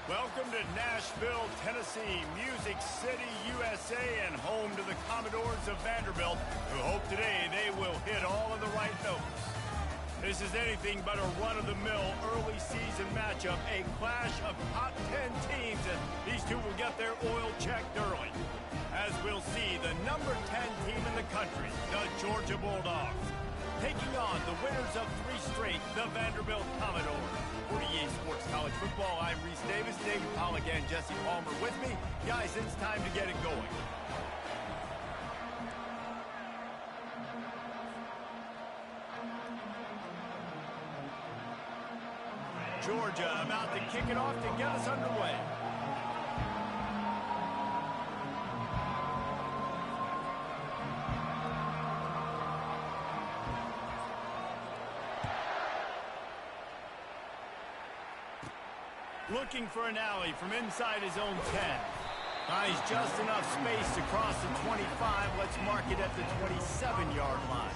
Welcome to Nashville, Tennessee, Music City, USA, and home to the Commodores of Vanderbilt, who hope today they will hit all of the right notes. This is anything but a run-of-the-mill early season matchup, a clash of top 10 teams, and these two will get their oil checked early. As we'll see, the number 10 team in the country, the Georgia Bulldogs, taking on the winners of 3 straight, the Vanderbilt Commodores. For EA Sports College Football, I'm Reese Davis, David Pollack, and Jesse Palmer with me. Guys, it's time to get it going. Georgia about to kick it off to get us underway. Looking for an alley from inside his own 10. Finds just enough space to cross the 25. Let's mark it at the 27-yard line.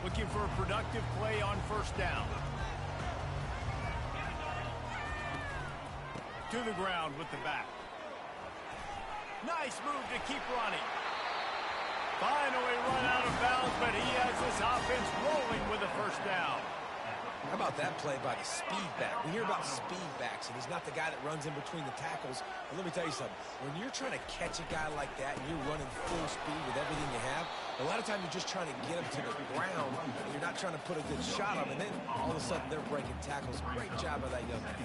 Looking for a productive play on first down. To the ground with the back. Nice move to keep running. Finally run out of bounds, but he has this offense rolling with a first down. How about that play by the speed back? We hear about speed backs, and he's not the guy that runs in between the tackles. But let me tell you something. When you're trying to catch a guy like that and you're running full speed with everything you have, a lot of times you're just trying to get him to the ground, and you're not trying to put a good shot on him, and then all of a sudden they're breaking tackles. Great job by that young man.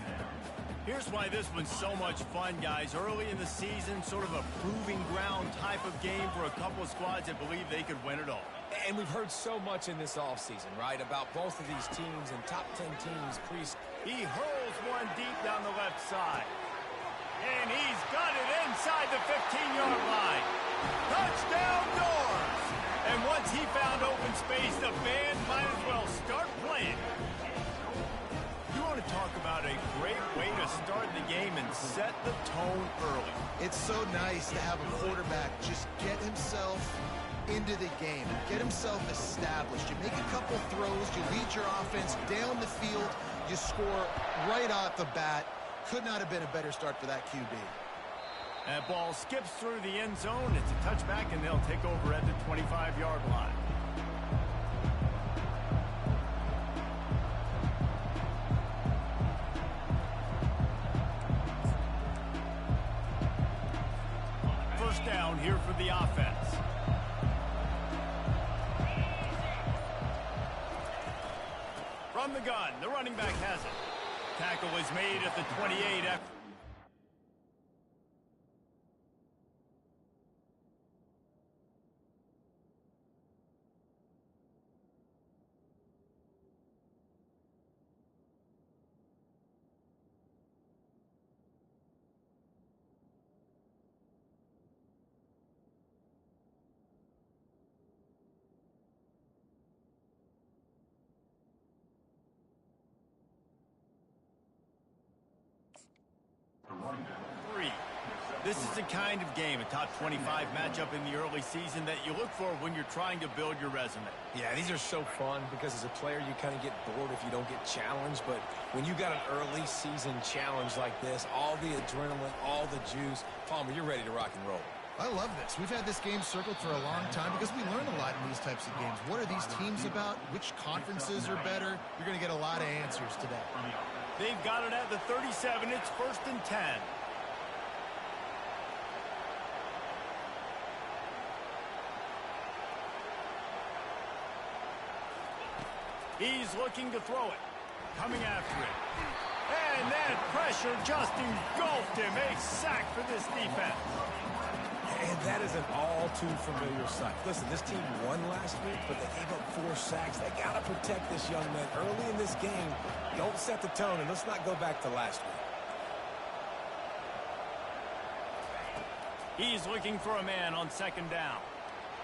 Here's why this one's so much fun, guys. Early in the season, sort of a proving ground type of game for a couple of squads that believe they could win it all. And we've heard so much in this offseason, right, about both of these teams and top 10 teams. He hurls one deep down the left side. And he's got it inside the 15-yard line. Touchdown, Doors! And once he found open space, the band might as well start playing. You want to talk about a great way to start the game and set the tone early. It's so nice to have a quarterback just get himself into the game, get himself established. You make a couple throws, you lead your offense down the field, you score right off the bat. Could not have been a better start for that QB. That ball skips through the end zone. It's a touchback, and they'll take over at the 25-yard line. First down here for the offense. From the gun, the running back has it. Tackle is made at the 28 after. This is the kind of game, a top 25 matchup in the early season that you look for when you're trying to build your resume. Yeah, these are so fun because as a player you kind of get bored if you don't get challenged, but when you got an early season challenge like this, all the adrenaline, all the juice, Palmer, you're ready to rock and roll. I love this. We've had this game circled for a long time because we learn a lot in these types of games. What are these teams about? Which conferences are better? You're going to get a lot of answers today. They've got it at the 37. It's 1st and 10. He's looking to throw it. Coming after it. And that pressure just engulfed him. A sack for this defense. And that is an all-too-familiar sight. Listen, this team won last week, but they gave up 4 sacks. They got to protect this young man early in this game. Don't set the tone, and let's not go back to last week. He's looking for a man on 2nd down.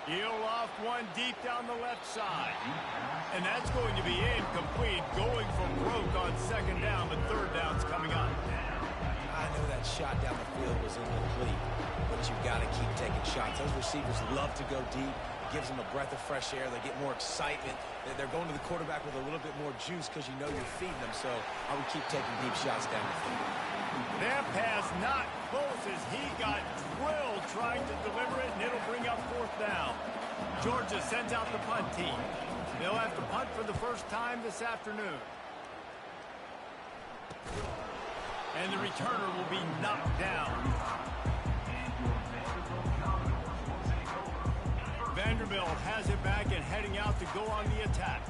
He'll off one deep down the left side. And that's going to be incomplete. Going for broke on 2nd down, but 3rd down's coming up. I know that shot down the field was incomplete, but you've got to keep taking shots. Those receivers love to go deep. gives them a breath of fresh air. They get more excitement. They're going to the quarterback with a little bit more juice because you know you're feeding them. So I would keep taking deep shots down the field. That pass not close as he got drilled trying to deliver it, and it'll bring up 4th down. Georgia sends out the punt team. They'll have to punt for the first time this afternoon. And the returner will be knocked down. Vanderbilt has it back and heading out to go on the attack.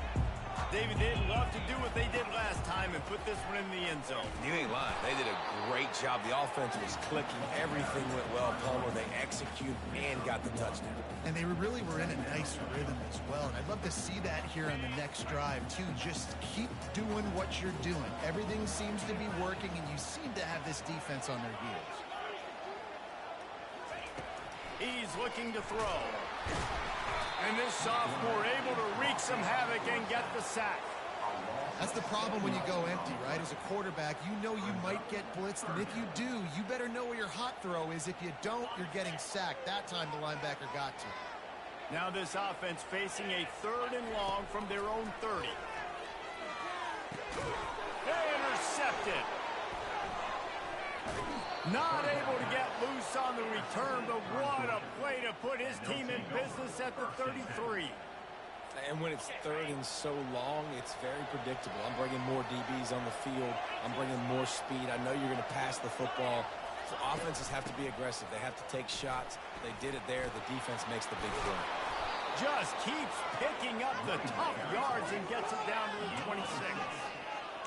David, they'd love to do what they did last time and put this one in the end zone. You ain't lying. They did a great job. The offense was clicking. Everything went well, Palmer. They executed and got the touchdown. And they really were in a nice rhythm as well. And I'd love to see that here on the next drive, too. Just keep doing what you're doing. Everything seems to be working, and you seem to have this defense on their heels. He's looking to throw. And this sophomore able to wreak some havoc and get the sack. That's the problem when you go empty, right? As a quarterback, you know you might get blitzed, and if you do, you better know where your hot throw is. If you don't, you're getting sacked. That time the linebacker got to. Now this offense facing a 3rd and long from their own 30. They intercepted. Not able to get loose on the return, but what a play to put his team in business at the 33. And when it's 3rd and so long, it's very predictable. I'm bringing more DBs on the field. I'm bringing more speed. I know you're going to pass the football. So offenses have to be aggressive. They have to take shots. They did it there. The defense makes the big play. Just keeps picking up the tough yards and gets it down to the 26.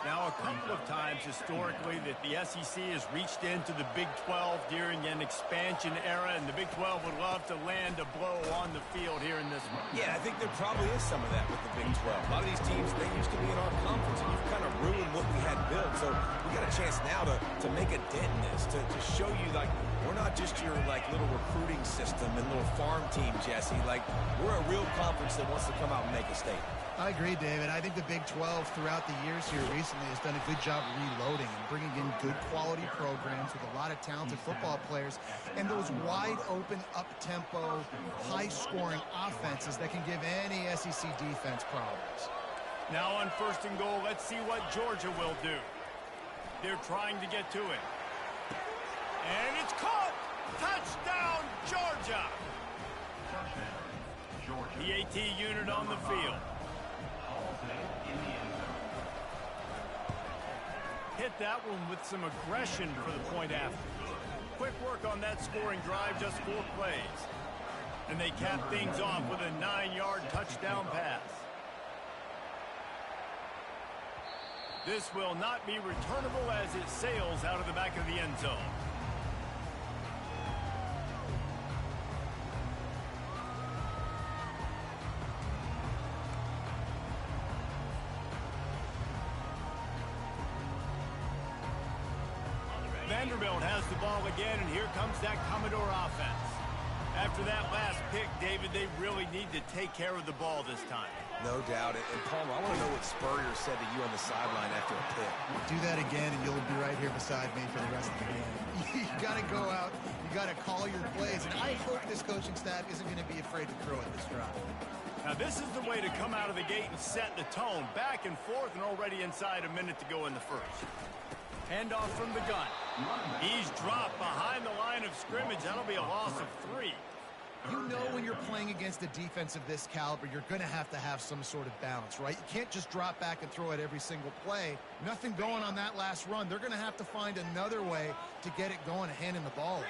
Now, a couple of times historically that the SEC has reached into the Big 12 during an expansion era, and the Big 12 would love to land a blow on the field here in this one. Yeah, I think there probably is some of that with the Big 12. A lot of these teams, they used to be in our conference, and you've kind of ruined what we had built. So we got a chance now to make a dent in this, to show you, like, we're not just your, like, little recruiting system and little farm team, Jesse. Like, we're a real conference that wants to come out and make a statement. I agree, David. I think the Big 12 throughout the years here recently has done a good job reloading and bringing in good quality programs with a lot of talented football players and those wide open, up-tempo, high-scoring offenses that can give any SEC defense problems. Now on 1st and goal, let's see what Georgia will do. They're trying to get to it. And it's caught! Touchdown, Georgia! The AT unit on the field. Hit that one with some aggression for the point after. Quick work on that scoring drive, just 4 plays. And they cap things off with a 9-yard touchdown pass. This will not be returnable as it sails out of the back of the end zone. Vanderbilt has the ball again, and here comes that Commodore offense. After that last pick, David, they really need to take care of the ball this time. No doubt. And Palmer, I want to know what Spurrier said to you on the sideline after a pick. Do that again, and you'll be right here beside me for the rest of the game. You got to go out. You got to call your plays. And I hope this coaching staff isn't going to be afraid to throw at this drive. Now, this is the way to come out of the gate and set the tone. Back and forth, and already inside a minute to go in the first. Handoff from the gun. He's dropped behind the line of scrimmage. That'll be a loss of 3. You know when you're playing against a defense of this caliber, you're going to have some sort of balance, right? You can't just drop back and throw it every single play. Nothing going on that last run. They're going to have to find another way to get it going and handing the ball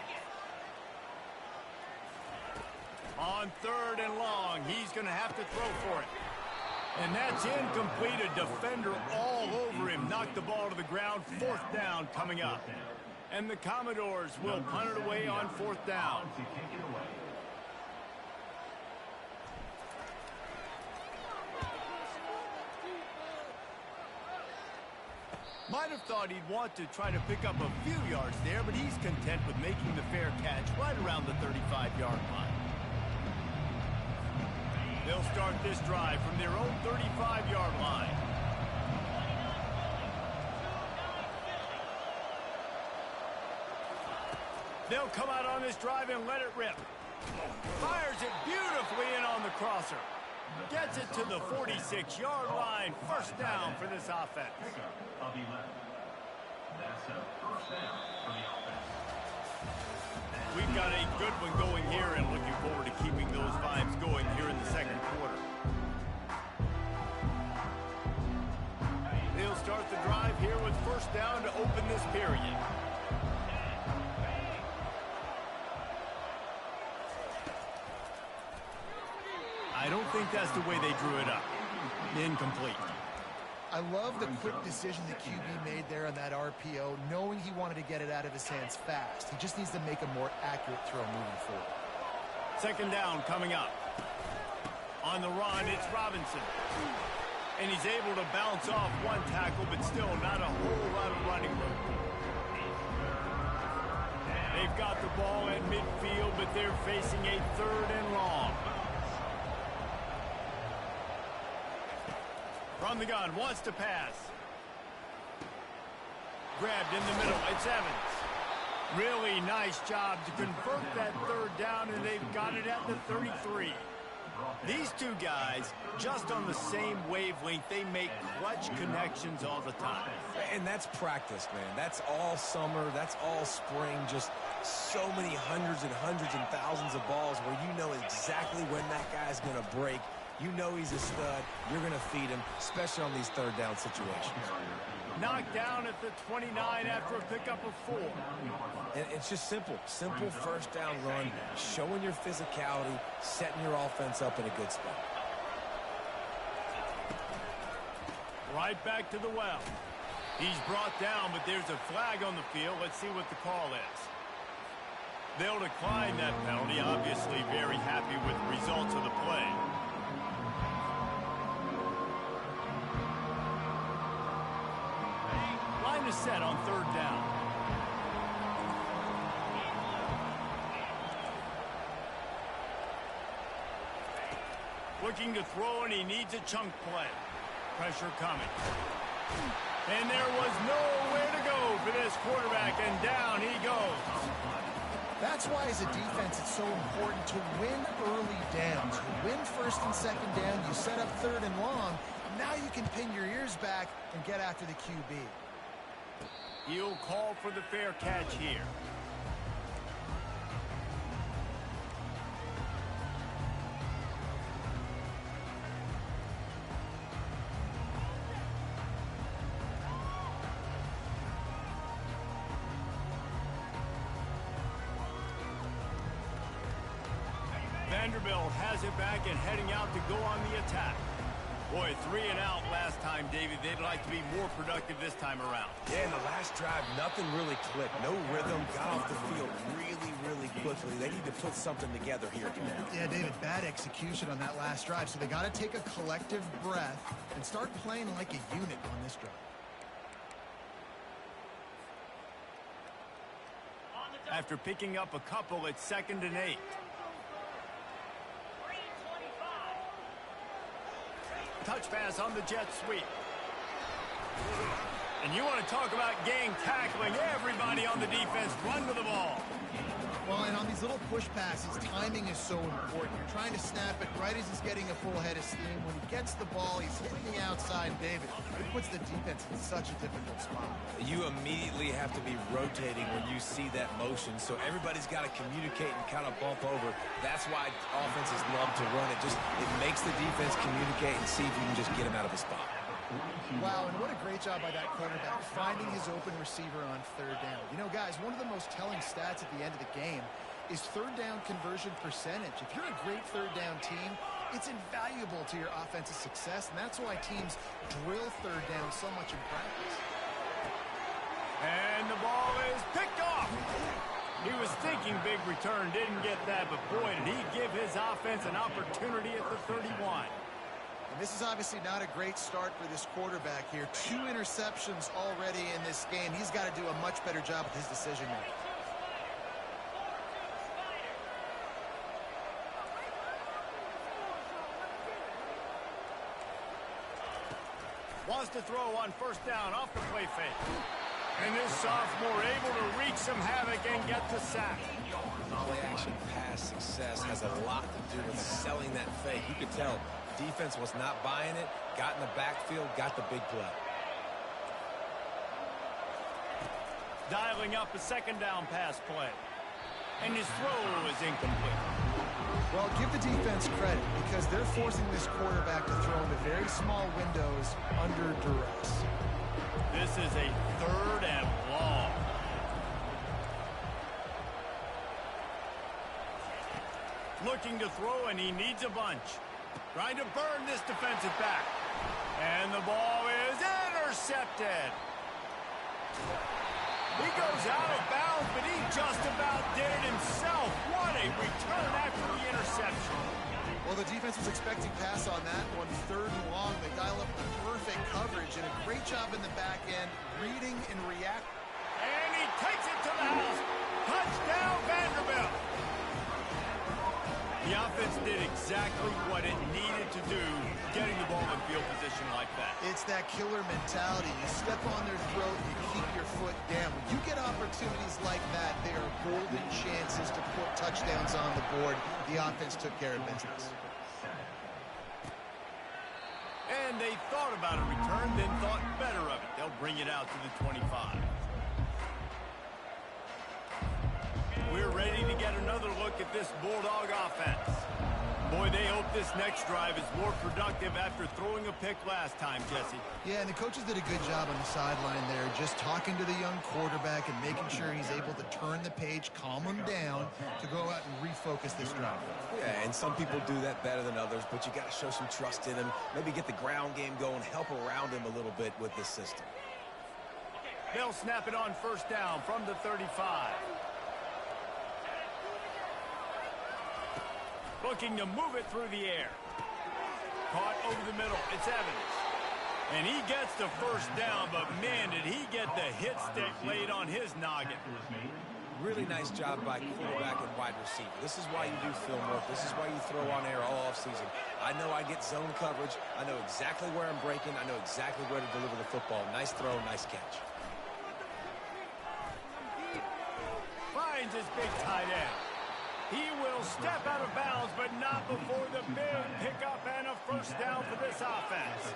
off. On 3rd and long, he's going to have to throw for it. And that's incomplete. A defender all over him. Knocked the ball to the ground. 4th down coming up. And the Commodores will punt it away on 4th down. Might have thought he'd want to try to pick up a few yards there, but he's content with making the fair catch right around the 35-yard line. They'll start this drive from their own 35-yard line. They'll come out on this drive and let it rip. Fires it beautifully in on the crosser. Gets it to the 46-yard line. First down for this offense. We've got a good one going here and looking forward to keeping those vibes going here in the second quarter. They'll start the drive here with first down to open this period. I don't think that's the way they drew it up. Incomplete. I love the quick decision the QB made there on that RPO, knowing he wanted to get it out of his hands fast. He just needs to make a more accurate throw moving forward. Second down coming up. On the run, it's Robinson. And he's able to bounce off one tackle, but still not a whole lot of running room. They've got the ball at midfield, but they're facing a third and long. From the gun, wants to pass. Grabbed in the middle, it's Evans. Really nice job to convert that third down, and they've got it at the 33. These two guys, just on the same wavelength, they make clutch connections all the time. And that's practice, man. That's all summer. That's all spring. Just so many hundreds and thousands of balls where you know exactly when that guy's going to break. You know he's a stud. You're going to feed him, especially on these third down situations. Knocked down at the 29 after a pickup of 4. And it's just simple. Simple first down run, showing your physicality, setting your offense up in a good spot. Right back to the well. He's brought down, but there's a flag on the field. Let's see what the call is. They'll decline that penalty. Obviously very happy with the results of the play. Line is set on third down. Looking to throw, and he needs a chunk play. Pressure coming. And there was nowhere to go for this quarterback, and down he goes. That's why, as a defense, it's so important to win early downs. You win first and second down, you set up third and long. Now you can pin your ears back and get after the QB. He'll call for the fair catch here. Vanderbilt has it back and heading out to go on the attack. Boy, 3 and out last time, David. They'd like to be more productive this time around. Yeah, in the last drive, nothing really clicked. No rhythm, got off the field really quickly. They need to put something together here today. Yeah, David, bad execution on that last drive. So they got to take a collective breath and start playing like a unit on this drive. After picking up a couple, it's 2nd and 8. Touch pass on the jet sweep. And you want to talk about gang tackling. Everybody on the defense run to the ball. Well, and on these little push passes, timing is so important. You're trying to snap it right as he's getting a full head of steam. When he gets the ball, he's hitting the outside, David. It puts the defense in such a difficult spot. You immediately have to be rotating when you see that motion, so everybody's got to communicate and kind of bump over. That's why offenses love to run it. It makes the defense communicate and see if you can just get him out of a spot. Wow, and what a great job by that quarterback, finding his open receiver on third down. You know, guys, one of the most telling stats at the end of the game is third down conversion percentage. If you're a great third down team, it's invaluable to your offensive success, and that's why teams drill third down so much in practice. And the ball is picked off. He was thinking big return, didn't get that, but boy, did he give his offense an opportunity at the 31. And this is obviously not a great start for this quarterback here. 2 interceptions already in this game. He's got to do a much better job with his decision-making. Wants to throw on first down off the play fake. And this sophomore able to wreak some havoc and get the sack. Play-action pass success has a lot to do with selling that fake. You could tell defense was not buying it, got in the backfield, got the big play. Dialing up a second down pass play. And his throw is incomplete. Well, give the defense credit because they're forcing this quarterback to throw into very small windows under duress. This is a 3rd and long. Looking to throw, and he needs a bunch. Trying to burn this defensive back. And the ball is intercepted. He goes out of bounds, but he just about did it himself. What a return after the interception. Well, the defense was expecting pass on that one, 3rd and long. They dial up the perfect coverage and a great job in the back end, reading and reacting. And he takes it to the house. Touchdown, Vanderbilt. The offense did exactly what it needed to do, getting the ball in field position like that. It's that killer mentality. You step on their throat, you keep your foot down. When you get opportunities like that, they are golden chances to put touchdowns on the board. The offense took care of business. And they thought about a return, then thought better of it. They'll bring it out to the 25. We're ready to get another look at this Bulldog offense. Boy, they hope this next drive is more productive after throwing a pick last time, Jesse. Yeah, and the coaches did a good job on the sideline there, just talking to the young quarterback and making sure he's able to turn the page, calm him down to go out and refocus this drive. Yeah, and some people do that better than others, but you got to show some trust in him. Maybe get the ground game going, help around him a little bit with this system. They'll snap it on 1st down from the 35. Looking to move it through the air. Caught over the middle. It's Evans. And he gets the 1st down, but man, did he get the hit stick laid on his noggin. Really nice job by quarterback and wide receiver. This is why you do film work. This is why you throw on air all offseason. I know I get zone coverage. I know exactly where I'm breaking. I know exactly where to deliver the football. Nice throw, nice catch. Finds his big tight end. He will step out of bounds, but not before the big pickup and a 1st down for this offense.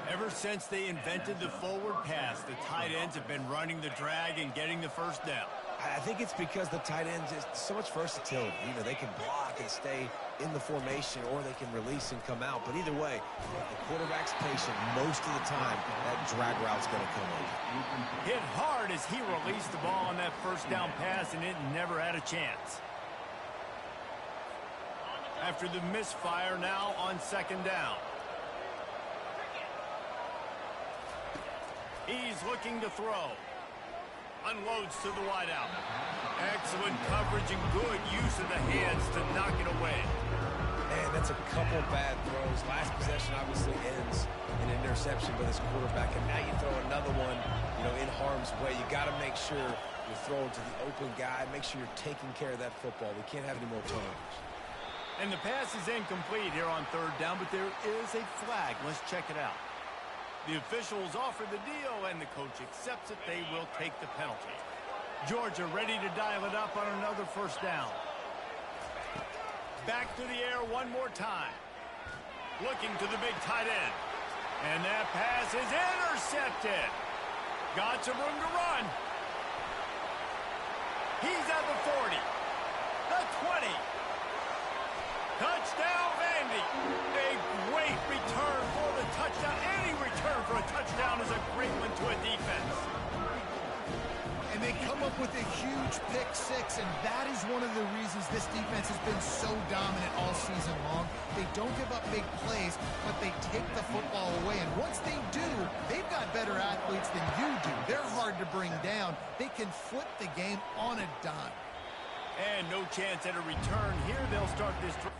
Ever since they invented the forward pass, the tight ends have been running the drag and getting the 1st down. I think it's because the tight ends is so much versatility. You know, they can block and stay in the formation, or they can release and come out. But either way, the quarterback's patient most of the time. That drag route's going to come in. Hit hard as he released the ball on that 1st down pass, and it never had a chance. After the misfire, now on 2nd down. He's looking to throw. Unloads to the wideout. Excellent coverage and good use of the hands to knock it away. Man, that's a couple bad throws. Last possession obviously ends in an interception by this quarterback, and now you throw another one, you know, in harm's way. You got to make sure you're throwing to the open guy. Make sure you're taking care of that football. We can't have any more turnovers. And the pass is incomplete here on 3rd down, but there is a flag. Let's check it out. The officials offer the deal, and the coach accepts it. They will take the penalty. Georgia ready to dial it up on another 1st down. Back to the air one more time. Looking to the big tight end. And that pass is intercepted. Got some room to run. He's at the 40. The 20. Touchdown, Vandy. A great return for the touchdown. Any return for a touchdown is a great one to a defense. And they come up with a huge pick 6, and that is one of the reasons this defense has been so dominant all season long. They don't give up big plays, but they take the football away. And once they do, they've got better athletes than you do. They're hard to bring down. They can flip the game on a dime. And no chance at a return here. They'll start this drive.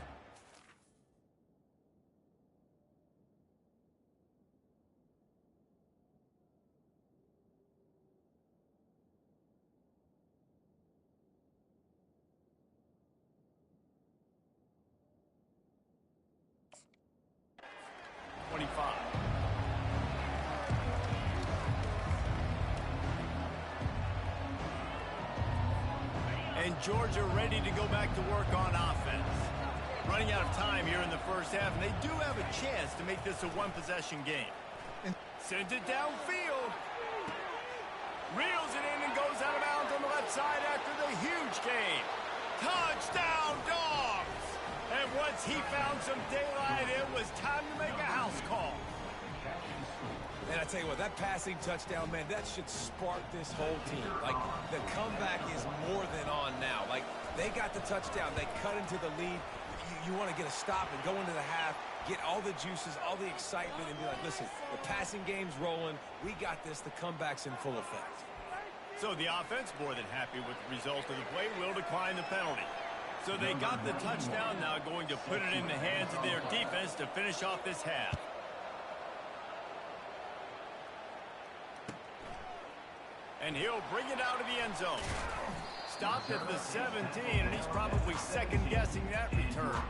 And Georgia ready to go back to work on offense. Running out of time here in the first half, and they do have a chance to make this a one-possession game. Sends it downfield. Reels it in and goes out of bounds on the left side after the huge gain. Touchdown, Dogs! And once he found some daylight, it was time to make a house call. And I tell you what, that passing touchdown, man, that should spark this whole team. Like, the comeback is more than on now. Like, they got the touchdown. They cut into the lead. You want to get a stop and go into the half, get all the juices, all the excitement, and be like, listen, the passing game's rolling. We got this. The comeback's in full effect. So the offense, more than happy with the result of the play, will decline the penalty. So they got the touchdown, now going to put it in the hands of their defense to finish off this half. And he'll bring it out of the end zone. Stopped at the 17, and he's probably second-guessing that return.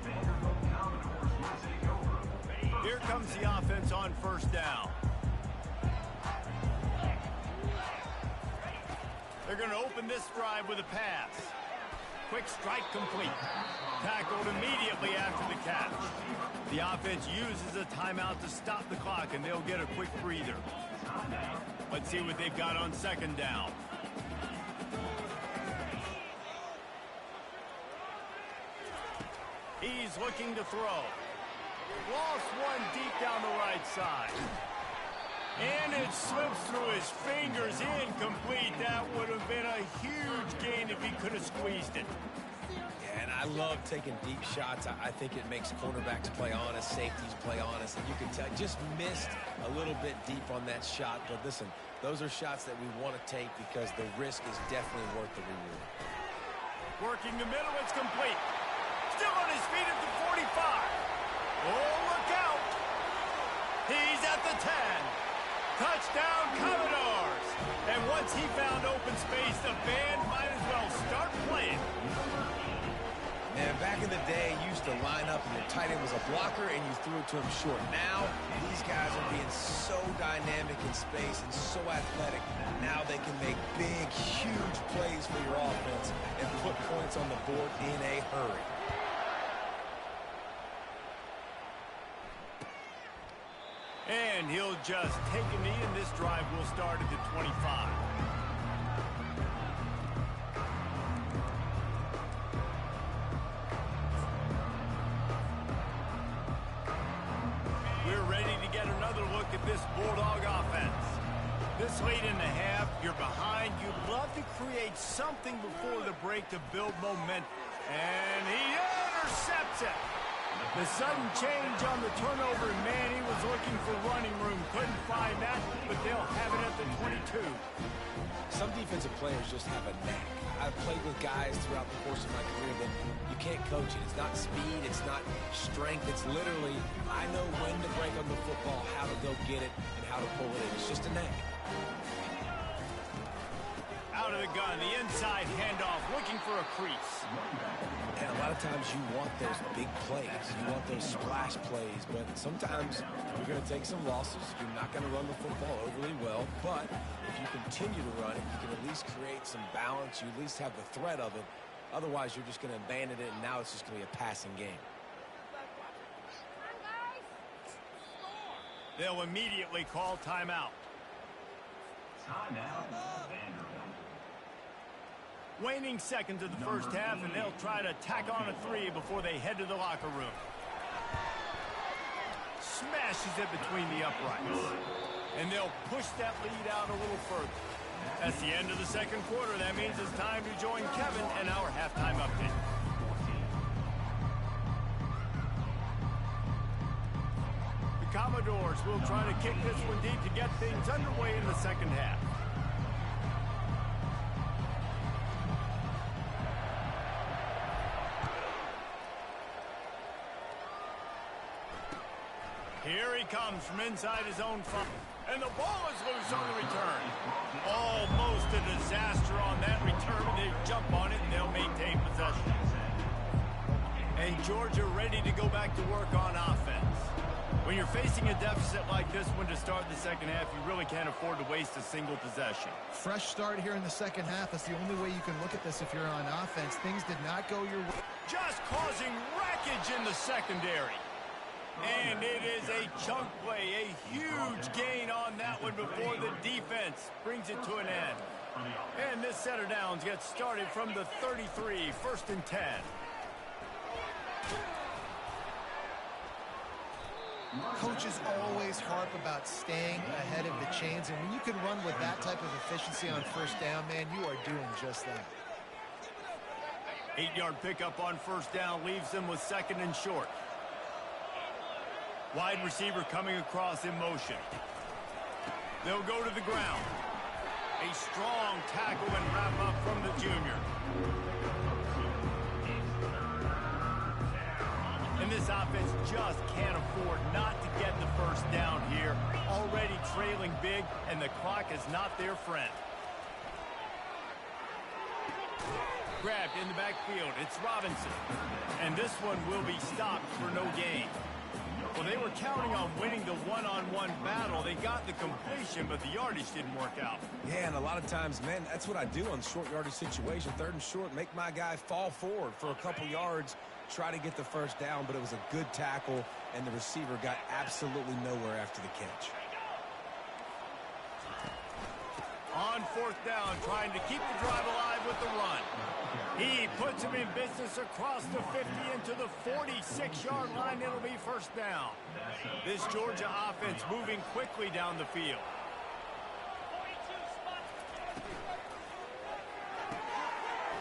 Here comes the offense on first down. They're going to open this drive with a pass. Quick strike complete. Tackled immediately after the catch. The offense uses a timeout to stop the clock, and they'll get a quick breather. Let's see what they've got on second down. He's looking to throw. Lost one deep down the right side. And it slips through his fingers, incomplete. That would have been a huge gain if he could have squeezed it. Yeah, and I love taking deep shots. I think it makes cornerbacks play honest, safeties play honest, and you can tell just missed a little bit deep on that shot. But listen, those are shots that we want to take because the risk is definitely worth the reward. Working the middle, it's complete. Still on his feet at the 45. Oh, look out. He's at the 10. Touchdown, Commodores. And once he found open space, the band might as well start playing. And back in the day, you used to line up and your tight end was a blocker and you threw it to him short. Now, these guys are being so dynamic in space and so athletic. Now they can make big, huge plays for your offense and put points on the board in a hurry. And he'll just take a knee, and this drive will start at the 25. We're ready to get another look at this Bulldog offense. This late in the half, you're behind. You'd love to create something before the break to build momentum. And he intercepts it. The sudden change on the turnover, man, he was looking for running room. Couldn't find that, but they'll have it at the 22. Some defensive players just have a knack. I've played with guys throughout the course of my career that you can't coach it. It's not speed, it's not strength. It's literally, I know when to break on the football, how to go get it, and how to pull it in. It's just a knack. Out of the gun, the inside handoff, looking for a crease. And a lot of times you want those big plays. You want those splash plays. But sometimes you're going to take some losses. You're not going to run the football overly well. But if you continue to run it, you can at least create some balance. You at least have the threat of it. Otherwise, you're just going to abandon it, and now it's just going to be a passing game. They'll immediately call timeout. Timeout, Vanderbilt. Waning seconds of the first half, and they'll try to tack on a 3 before they head to the locker room. Smashes it between the uprights. And they'll push that lead out a little further. That's the end of the second quarter. That means it's time to join Kevin and our halftime update. The Commodores will try to kick this one deep to get things underway in the second half. Here he comes from inside his own 5. And the ball is loose on the return. Almost a disaster on that return. They jump on it, and they'll maintain possession. And Georgia ready to go back to work on offense. When you're facing a deficit like this one to start the second half, you really can't afford to waste a single possession. Fresh start here in the second half. That's the only way you can look at this if you're on offense. Things did not go your way. Just causing wreckage in the secondary. And it is a chunk play, a huge gain on that one before the defense brings it to an end. And this set of downs gets started from the 33, 1st and 10. Coaches always harp about staying ahead of the chains, and when you can run with that type of efficiency on first down, man, you are doing just that. 8-yard pickup on first down leaves them with 2nd and short. Wide receiver coming across in motion. They'll go to the ground. A strong tackle and wrap up from the junior. And this offense just can't afford not to get the first down here. Already trailing big, and the clock is not their friend. Grabbed in the backfield. It's Robinson. And this one will be stopped for no gain. Well, they were counting on winning the one-on-one battle. They got the completion, but the yardage didn't work out. Yeah, and a lot of times, man, that's what I do on short yardage situation. 3rd and short, make my guy fall forward for a couple yards, try to get the first down, but it was a good tackle, and the receiver got absolutely nowhere after the catch. On 4th down, trying to keep the drive alive with the run. He puts him in business across the 50 into the 46-yard line. It'll be first down. This Georgia offense moving quickly down the field.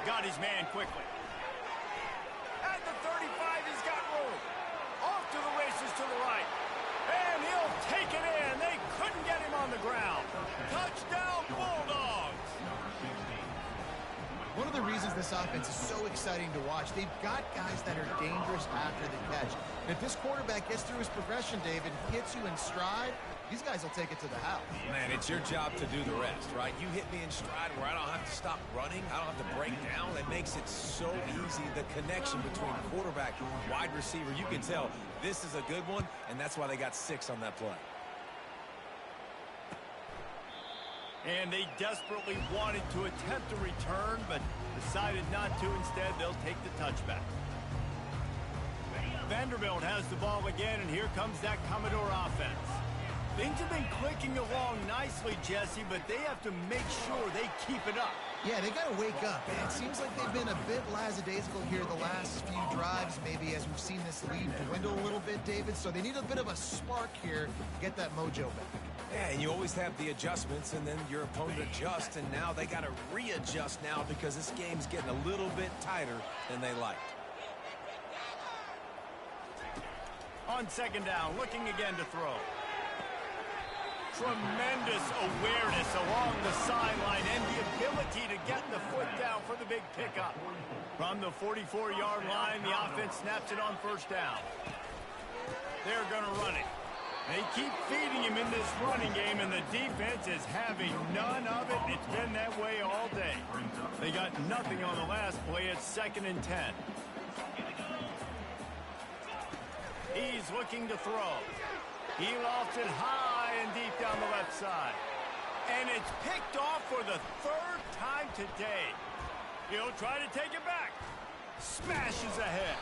Got his man quickly. At the 35, he's got room. Off to the races to the right. And he'll take it in. They couldn't get him on the ground. Touchdown, Bulldogs. One of the reasons this offense is so exciting to watch, they've got guys that are dangerous after the catch. And if this quarterback gets through his progression, David, hits you in stride, these guys will take it to the house. Man, it's your job to do the rest, right? You hit me in stride where I don't have to stop running. I don't have to break down. It makes it so easy. The connection between quarterback and wide receiver, you can tell this is a good one, and that's why they got 6 on that play. And they desperately wanted to attempt a return, but decided not to. Instead, they'll take the touchback. Vanderbilt has the ball again, and here comes that Commodore offense. Things have been clicking along nicely, Jesse, but they have to make sure they keep it up. Yeah, they got to wake up, man. It seems like they've been a bit lackadaisical here the last few drives, maybe, as we've seen this lead dwindle a little bit, David. So they need a bit of a spark here to get that mojo back. Yeah, and you always have the adjustments, and then your opponent adjusts, and now they got to readjust now because this game's getting a little bit tighter than they liked. On 2nd down, looking again to throw. Tremendous awareness along the sideline and the ability to get the foot down for the big pickup. From the 44-yard line, the offense snaps it on 1st down. They're going to run it. They keep feeding him in this running game, and the defense is having none of it. It's been that way all day. They got nothing on the last play. It's 2nd and 10. He's looking to throw. He lofts it high and deep down the left side. And it's picked off for the 3rd time today. He'll try to take it back. Smashes ahead.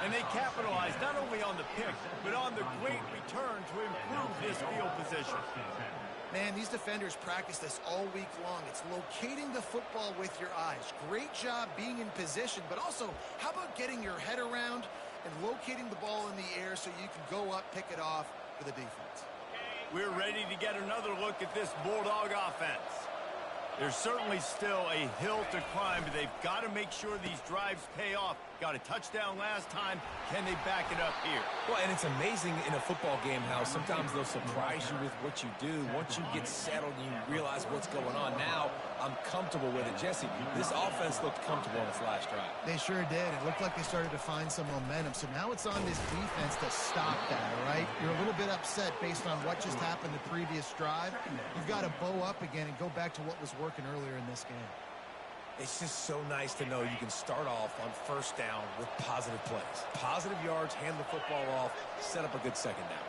And they capitalize not only on the pick, but on the great return to improve this field position. Man, these defenders practice this all week long. It's locating the football with your eyes. Great job being in position, but also, how about getting your head around and locating the ball in the air so you can go up, pick it off for the defense. We're ready to get another look at this Bulldog offense. There's certainly still a hill to climb, but they've got to make sure these drives pay off. Got a touchdown last time. Can they back it up here? Well, and it's amazing in a football game how sometimes they'll surprise you with what you do. Once you get settled and you realize what's going on, now I'm comfortable with it. Jesse, this offense looked comfortable in its last drive. They sure did. It looked like they started to find some momentum. So now it's on this defense to stop that, all right? You're a little bit upset based on what just happened the previous drive. You've got to bow up again and go back to what was working earlier in this game. It's just so nice to know you can start off on 1st down with positive plays. Positive yards, hand the football off, set up a good 2nd down.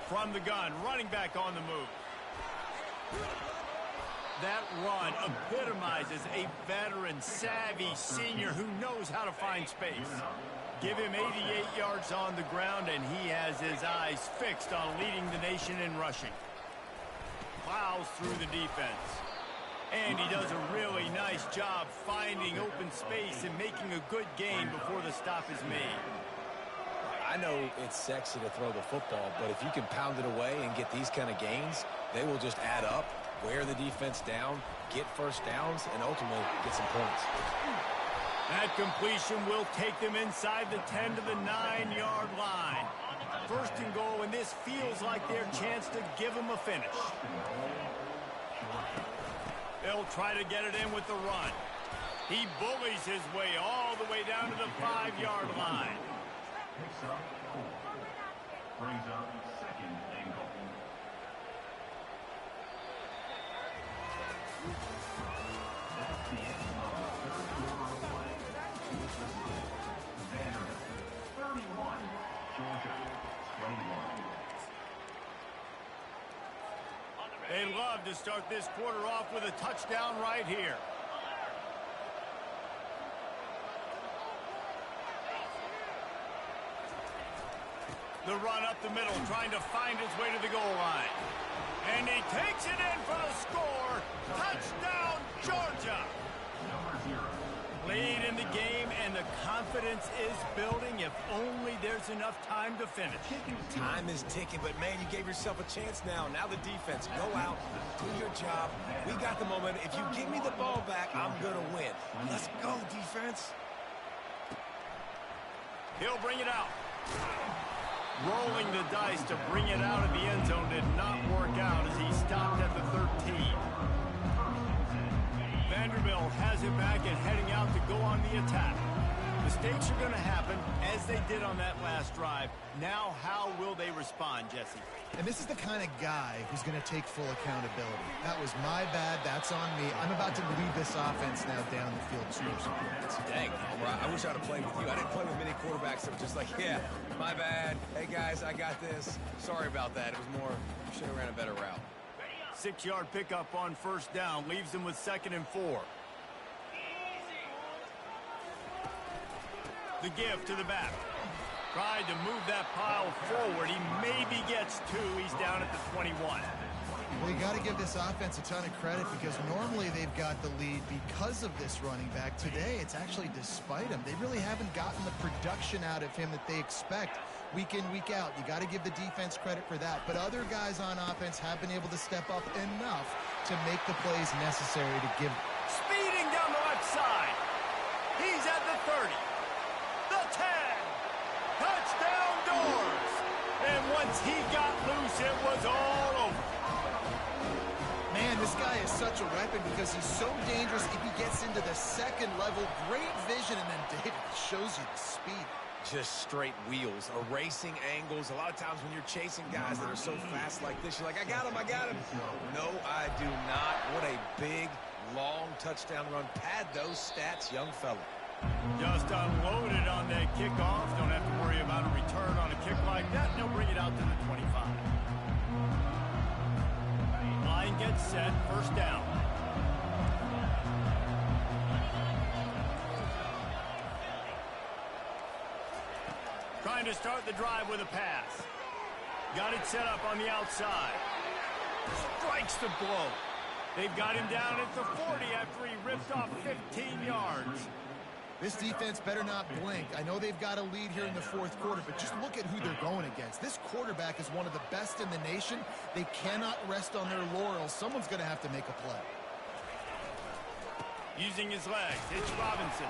from the gun, running back on the move. That run epitomizes a veteran, savvy senior who knows how to find space. Give him 88 yards on the ground, and he has his eyes fixed on leading the nation in rushing. Plows through the defense. And he does a really nice job finding open space and making a good gain before the stop is made. I know it's sexy to throw the football, but if you can pound it away and get these kind of gains, they will just add up, wear the defense down, get first downs, and ultimately get some points. That completion will take them inside the 10 to the 9-yard line. First and goal, and this feels like their chance to give them a finish. They'll try to get it in with the run. He bullies his way all the way down to the 5-yard line. Brings up second and goal. That's the end of the third quarter of play. Vanderbilt 31, Georgia 21. They love to start this quarter off with a touchdown right here. The run up the middle, trying to find his way to the goal line. And he takes it in for the score. Touchdown, Georgia. Number 0. Lead in the game, and the confidence is building if only there's enough time to finish. Time is ticking, but, man, you gave yourself a chance now. Now the defense, go out, do your job. We got the moment. If you give me the ball back, I'm going to win. Let's go, defense. He'll bring it out. Rolling the dice to bring it out of the end zone did not work out as he stopped at the 13. Vanderbilt has it back and heading out to go on the attack. Mistakes are going to happen, as they did on that last drive. Now, how will they respond, Jesse? And this is the kind of guy who's going to take full accountability. That was my bad. That's on me. I'm about to lead this offense now down the field. Dang, I wish I'd have played with you. I didn't play with many quarterbacks that were just like, yeah, my bad. Hey, guys, I got this. Sorry about that. It was more, should have ran a better route. 6-yard pickup on first down leaves them with 2nd and 4. The give to the back. Tried to move that pile forward. He maybe gets 2. He's down at the 21. Well, you got to give this offense a ton of credit because normally they've got the lead because of this running back. Today, it's actually despite him. They really haven't gotten the production out of him that they expect week in, week out. You got to give the defense credit for that. But other guys on offense have been able to step up enough to make the plays necessary to give. Speeding down the left side. He's at the 30. The 10. Touchdown Doors. And once he got loose, it was all over. Man, this guy is such a weapon because he's so dangerous if he gets into the second level. Great vision, and then David shows you the speed. Just straight wheels, erasing angles. A lot of times when you're chasing guys that are so fast like this, you're like, I got him, I got him. No, I do not. What a big, long touchdown run. Pad those stats, young fella. Just unloaded on that kickoff. Don't have to worry about a return on a kick like that. They'll bring it out to the 25. Line gets set. First down. Trying to start the drive with a pass. Got it set up on the outside. Strikes the blow. They've got him down at the 40 after he ripped off 15 yards. This defense better not blink. I know they've got a lead here in the fourth quarter, but just look at who they're going against. This quarterback is one of the best in the nation. They cannot rest on their laurels. Someone's going to have to make a play. Using his legs, it's Robinson.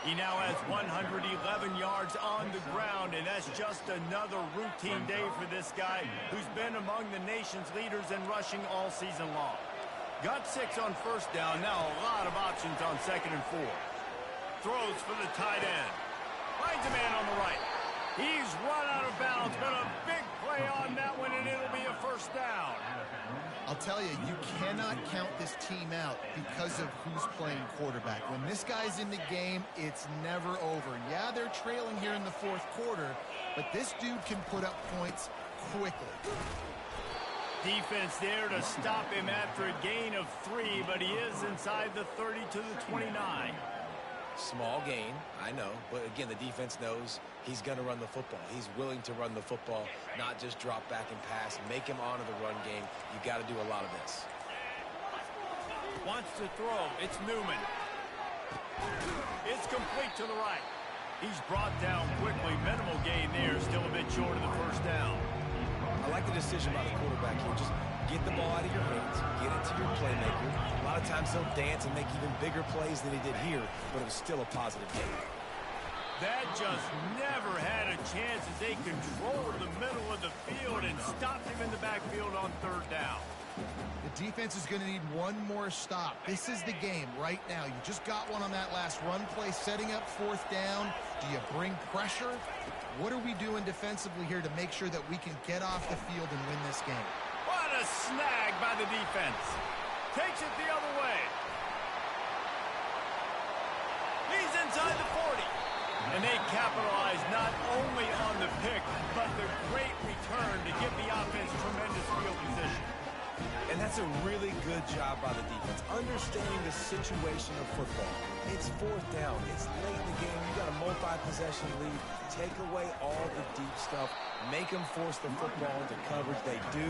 He now has 111 yards on the ground, and that's just another routine day for this guy who's been among the nation's leaders in rushing all season long. Got 6 on first down, now a lot of options on 2nd and 4. Throws for the tight end. Finds a man on the right. He's run out of bounds, but a big play on that one, and it'll be a first down. I'll tell you, you cannot count this team out because of who's playing quarterback. When this guy's in the game, it's never over. Yeah, they're trailing here in the fourth quarter, but this dude can put up points quickly. Defense there to stop him after a gain of 3, but he is inside the 30 to the 29. Small gain, I know, but again, the defense knows he's going to run the football. He's willing to run the football, not just drop back and pass, make him honor the run game. You got to do a lot of this. Wants to throw. It's Newman. It's complete to the right. He's brought down quickly. Minimal gain there. Still a bit short of the first down. I like the decision by the quarterback here. Just get the ball out of your hands. Get it to your playmaker. A lot of times he'll dance and make even bigger plays than he did here, but it was still a positive game. That just never had a chance as they controlled the middle of the field and stopped him in the backfield on third down. The defense is going to need one more stop. This is the game right now. You just got one on that last run play, setting up fourth down. Do you bring pressure? What are we doing defensively here to make sure that we can get off the field and win this game? What a snag by the defense. Takes it the other way. He's inside the 40. And they capitalize not only on the pick, but the great return to give the offense tremendous field position. And that's a really good job by the defense, understanding the situation of football. It's fourth down. It's late in the game. You got a multi-possession lead. Take away all the deep stuff. Make them force the football into coverage. They do,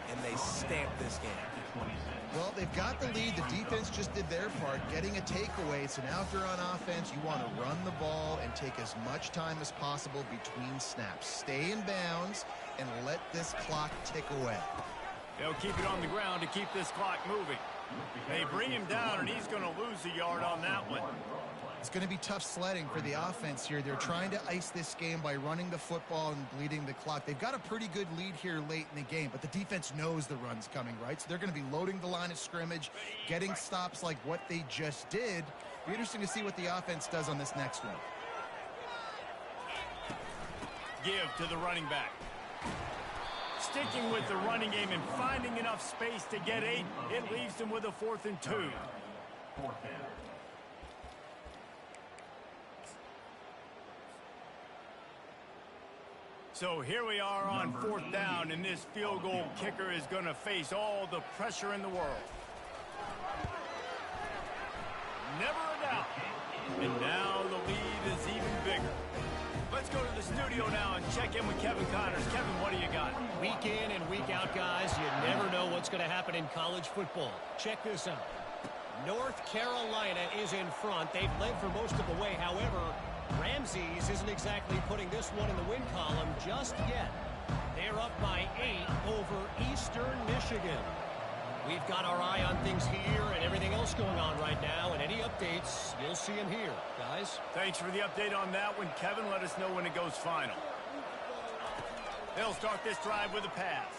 and they stamp this game. Well, they've got the lead. The defense just did their part, getting a takeaway. So now if you're on offense, you want to run the ball and take as much time as possible between snaps. Stay in bounds and let this clock tick away. They'll keep it on the ground to keep this clock moving. They bring him down, and he's going to lose a yard on that one. It's going to be tough sledding for the offense here. They're trying to ice this game by running the football and bleeding the clock. They've got a pretty good lead here late in the game, but the defense knows the run's coming, right? So they're going to be loading the line of scrimmage, getting stops like what they just did. Be interesting to see what the offense does on this next one. Give to the running back. Sticking with the running game and finding enough space to get 8, it leaves them with a 4th and 2. So here we are on 4th down, and this field goal kicker is going to face all the pressure in the world. Never a doubt. And now the lead is even bigger. Let's go to the studio now and check in with Kevin Connors. Kevin, what do you got? Week in and week out, guys, you never know what's going to happen in college football. Check this out. North Carolina is in front. They've led for most of the way. However, Ramses isn't exactly putting this one in the win column just yet. They're up by 8 over Eastern Michigan. We've got our eye on things here and everything else going on right now, and any updates, you'll see them here, guys. Thanks for the update on that one, Kevin. Let us know when it goes final. They'll start this drive with a pass.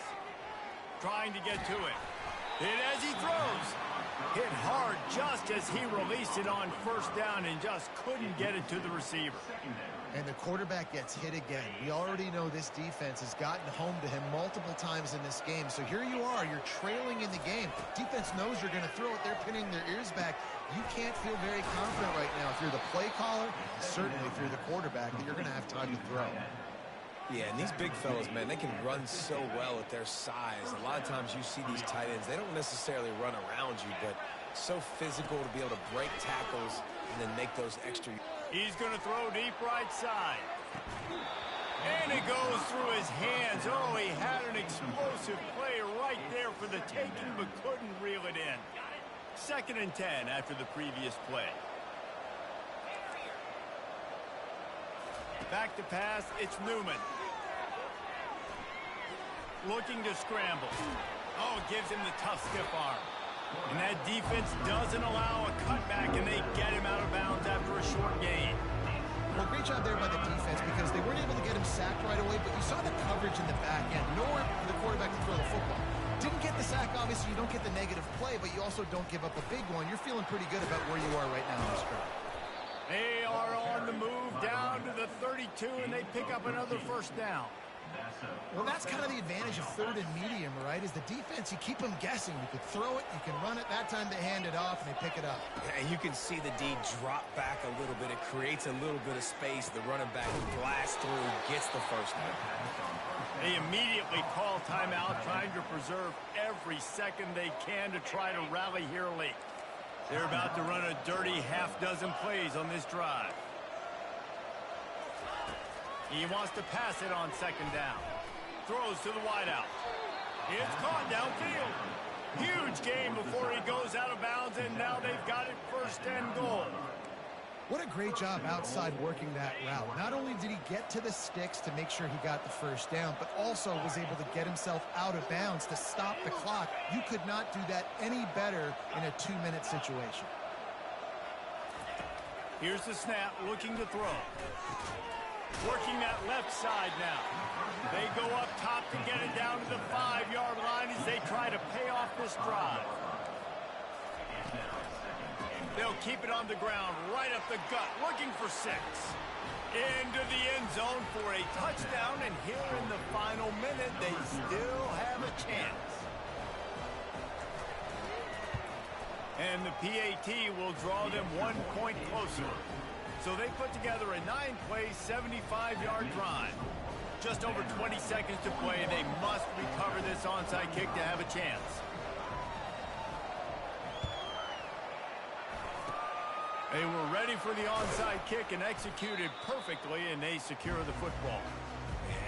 Trying to get to it. And as he throws, hit hard just as he released it on first down and just couldn't get it to the receiver. And the quarterback gets hit again. We already know this defense has gotten home to him multiple times in this game. So here you are, you're trailing in the game. Defense knows you're going to throw it. They're pinning their ears back. You can't feel very confident right now if you're the play caller, and certainly if you're the quarterback, that you're going to have time to throw. Yeah, and these big fellas, man, they can run so well at their size. A lot of times you see these tight ends, they don't necessarily run around you, but so physical to be able to break tackles and then make those extra. He's going to throw deep right side. And it goes through his hands. Oh, he had an explosive play right there for the taking, but couldn't reel it in. 2nd and 10 after the previous play. Back to pass, it's Newman. Looking to scramble. Oh, gives him the tough stiff arm. And that defense doesn't allow a cutback, and they get him out of bounds after a short gain. Well, great job there by the defense because they weren't able to get him sacked right away, but you saw the coverage in the back end. Nowhere for the quarterback to throw the football. Didn't get the sack, obviously. You don't get the negative play, but you also don't give up a big one. You're feeling pretty good about where you are right now in this drive. They are on the move down to the 32, and they pick up another first down. Well, that's kind of the advantage of 3rd and medium, right? Is the defense, you keep them guessing. You could throw it, you can run it. That time they hand it off, and they pick it up. And you can see the D drop back a little bit. It creates a little bit of space. The running back blasts through, gets the first down. They immediately call timeout, trying to preserve every second they can to try to rally here late. They're about to run a dirty half-dozen plays on this drive. He wants to pass it on second down. Throws to the wideout. It's caught downfield. Huge gain before he goes out of bounds, and now they've got it 1st and goal. What a great job outside working that route. Not only did he get to the sticks to make sure he got the 1st down, but also was able to get himself out of bounds to stop the clock. You could not do that any better in a 2-minute situation. Here's the snap, looking to throw. Working that left side now. They go up top to get it down to the 5-yard line as they try to pay off this drive. They'll keep it on the ground, right up the gut, looking for 6. Into the end zone for a touchdown, and here in the final minute, they still have a chance. And the PAT will draw them 1 point closer. So they put together a 9-play, 75-yard drive. Just over 20 seconds to play. They must recover this onside kick to have a chance. They were ready for the onside kick and executed perfectly, and they secure the football.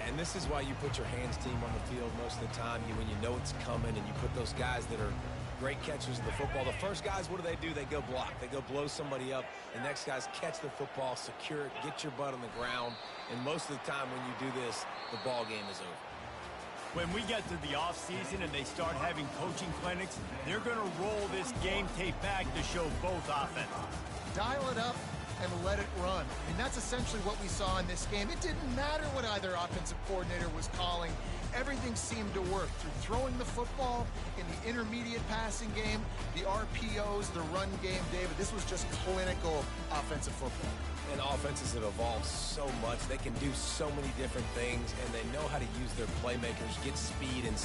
And this is why you put your hands team on the field most of the time. When you know it's coming, and you put those guys that are great catchers of the football. The first guys, what do? They go block. They go blow somebody up. The next guys catch the football, secure it, get your butt on the ground. And most of the time when you do this, the ball game is over. When we get to the offseason and they start having coaching clinics, they're going to roll this game tape back to show both offenses. Dial it up and let it run. And that's essentially what we saw in this game. It didn't matter what either offensive coordinator was calling. Everything seemed to work through throwing the football in the intermediate passing game, the RPOs, the run game. David, this was just clinical offensive football. And offenses have evolved so much. They can do so many different things, and they know how to use their playmakers, get speed and